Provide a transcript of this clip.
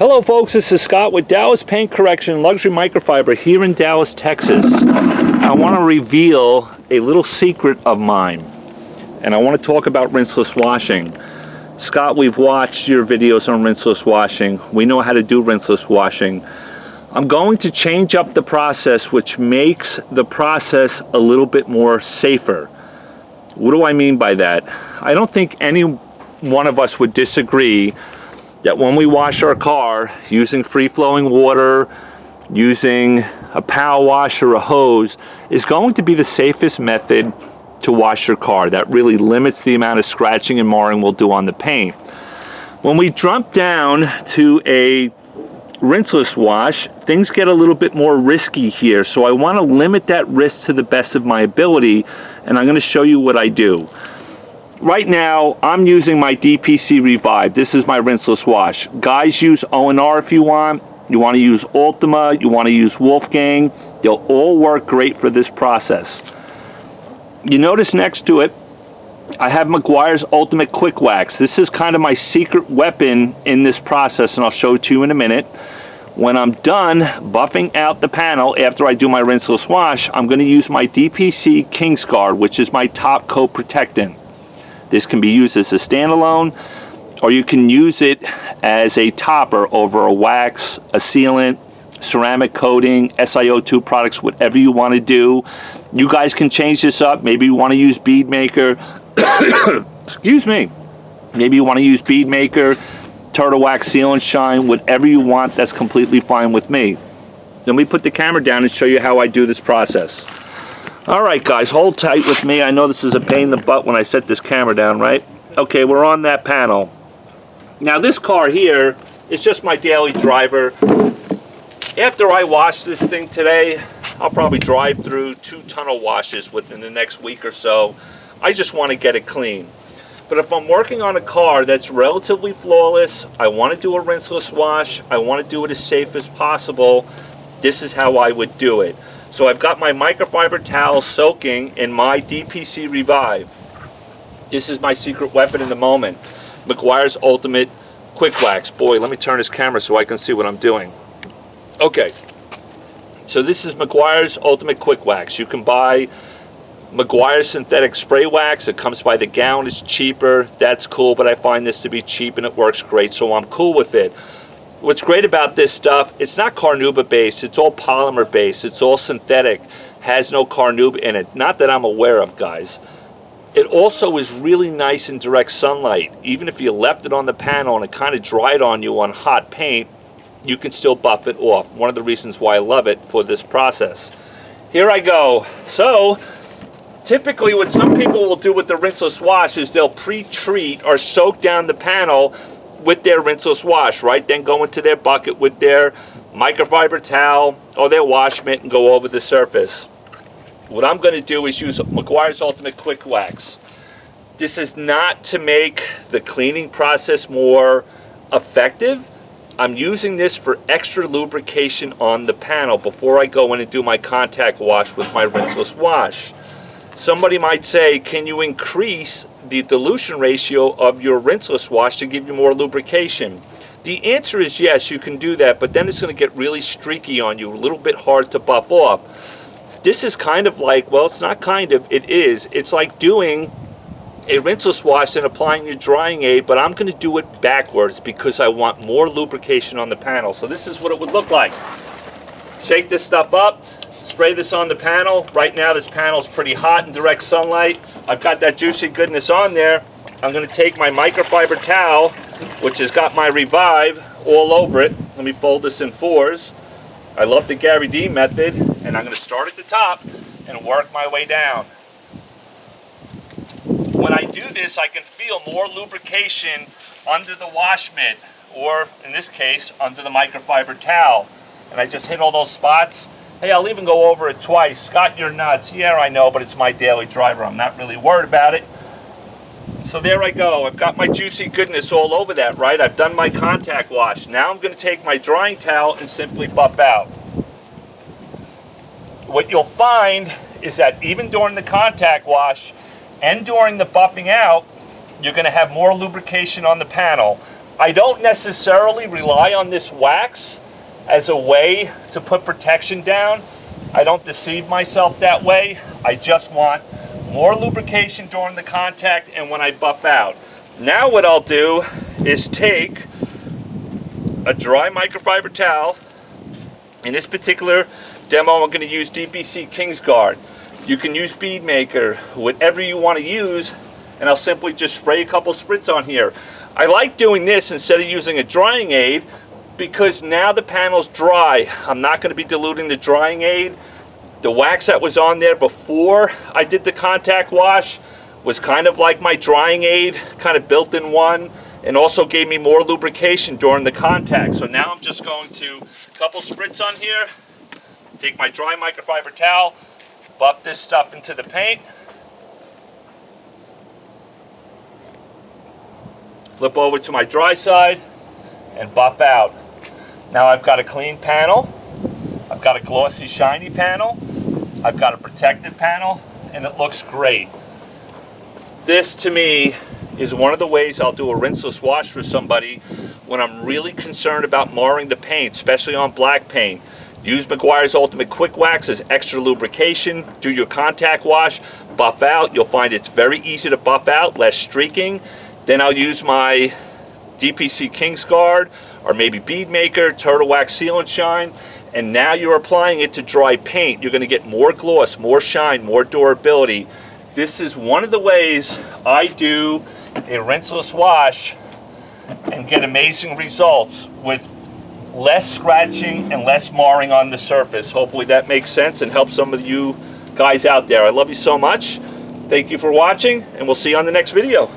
Hello folks, this is Scott with Dallas Paint Correction Luxury Microfiber here in Dallas, Texas. I want to reveal a little secret of mine, and I want to talk about rinseless washing. Scott, we've watched your videos on rinseless washing. We know how to do rinseless washing. I'm going to change up the process, which makes the process a little bit more safer. What do I mean by that? I don't think any one of us would disagree that when we wash our car using free-flowing water, using a power wash or a hose, is going to be the safest method to wash your car. That really limits the amount of scratching and marring we'll do on the paint. When we jump down to a rinseless wash, things get a little bit more risky here. So I want to limit that risk to the best of my ability, and I'm going to show you what I do. Right now, I'm using my DPC Revive. This is my rinseless wash. Guys, use O&R if you want. You want to use Ultima, you want to use Wolfgang. They'll all work great for this process. You notice next to it, I have Meguiar's Ultimate Quick Wax. This is kind of my secret weapon in this process, and I'll show it to you in a minute. When I'm done buffing out the panel after I do my rinseless wash, I'm going to use my DPC Kingsguard, which is my top coat protectant. This can be used as a standalone, or you can use it as a topper over a wax, a sealant, ceramic coating, SiO2 products, whatever you want to do. You guys can change this up. Maybe you want to use bead maker. Excuse me. Maybe you want to use bead maker, turtle wax, seal and shine, whatever you want. That's completely fine with me. Let me put the camera down and show you how I do this process. All right, guys, hold tight with me. I know this is a pain in the butt when I set this camera down, right? Okay, we're on that panel. Now, this car here is just my daily driver. After I wash this thing today, I'll probably drive through 2 tunnel washes within the next week or so. I just want to get it clean. But if I'm working on a car that's relatively flawless, I want to do a rinseless wash, I want to do it as safe as possible, this is how I would do it. So I've got my microfiber towel soaking in my DPC Revive. This is my secret weapon in the moment. Meguiar's Ultimate Quick Wax. Boy, let me turn this camera so I can see what I'm doing. Okay, so this is Meguiar's Ultimate Quick Wax. You can buy Meguiar's synthetic spray wax. It comes by the gallon. It's cheaper. That's cool, but I find this to be cheap and it works great, so I'm cool with it. What's great about this stuff, it's not carnauba based, it's all polymer based, it's all synthetic, has no carnauba in it. Not that I'm aware of, guys. It also is really nice in direct sunlight. Even if you left it on the panel and it kind of dried on you on hot paint, you can still buff it off. One of the reasons why I love it for this process. Here I go. So, typically what some people will do with the rinseless wash is they'll pre-treat or soak down the panel with their rinseless wash, right? Then go into their bucket with their microfiber towel or their wash mitt and go over the surface. What I'm going to do is use Meguiar's Ultimate Quick Wax. This is not to make the cleaning process more effective. I'm using this for extra lubrication on the panel before I go in and do my contact wash with my rinseless wash. Somebody might say, can you increase the dilution ratio of your rinseless wash to give you more lubrication? The answer is yes, you can do that, but then it's going to get really streaky on you, a little bit hard to buff off. This is kind of like, well, it's not kind of, it is. It's like doing a rinseless wash and applying your drying aid, but I'm going to do it backwards because I want more lubrication on the panel. So this is what it would look like. Shake this stuff up. Spray this on the panel. Right now this panel's pretty hot in direct sunlight. I've got that juicy goodness on there. I'm going to take my microfiber towel, which has got my Revive all over it. Let me fold this in 4s. I love the Gary D method, and I'm going to start at the top and work my way down. When I do this, I can feel more lubrication under the wash mitt, or in this case, under the microfiber towel. And I just hit all those spots. Hey, I'll even go over it twice. Scott, you're nuts. Yeah, I know, but it's my daily driver. I'm not really worried about it. So there I go. I've got my juicy goodness all over that, right? I've done my contact wash. Now I'm going to take my drying towel and simply buff out. What you'll find is that even during the contact wash and during the buffing out, you're going to have more lubrication on the panel. I don't necessarily rely on this wax as a way to put protection down. I don't deceive myself that way. I just want more lubrication during the contact and when I buff out. Now what I'll do is take a dry microfiber towel. In this particular demo, I'm going to use DPC Kingsguard. You can use Bead Maker, whatever you want to use, and I'll simply just spray a couple spritz on here. I like doing this instead of using a drying aid because now the panel's dry. I'm not going to be diluting the drying aid. The wax that was on there before I did the contact wash was kind of like my drying aid, kind of built in one, and also gave me more lubrication during the contact. So now I'm just going to couple spritz on here, take my dry microfiber towel, buff this stuff into the paint, flip over to my dry side, and buff out. Now I've got a clean panel, I've got a glossy, shiny panel, I've got a protected panel, and it looks great. This, to me, is one of the ways I'll do a rinseless wash for somebody when I'm really concerned about marring the paint, especially on black paint. Use Meguiar's Ultimate Quick Wax as extra lubrication. Do your contact wash, buff out. You'll find it's very easy to buff out, less streaking. Then I'll use my DPC Kingsguard or maybe Bead Maker, Turtle Wax Seal and Shine. And now you're applying it to dry paint. You're going to get more gloss, more shine, more durability. This is one of the ways I do a rinseless wash and get amazing results with less scratching and less marring on the surface. Hopefully that makes sense and helps some of you guys out there. I love you so much. Thank you for watching, and we'll see you on the next video.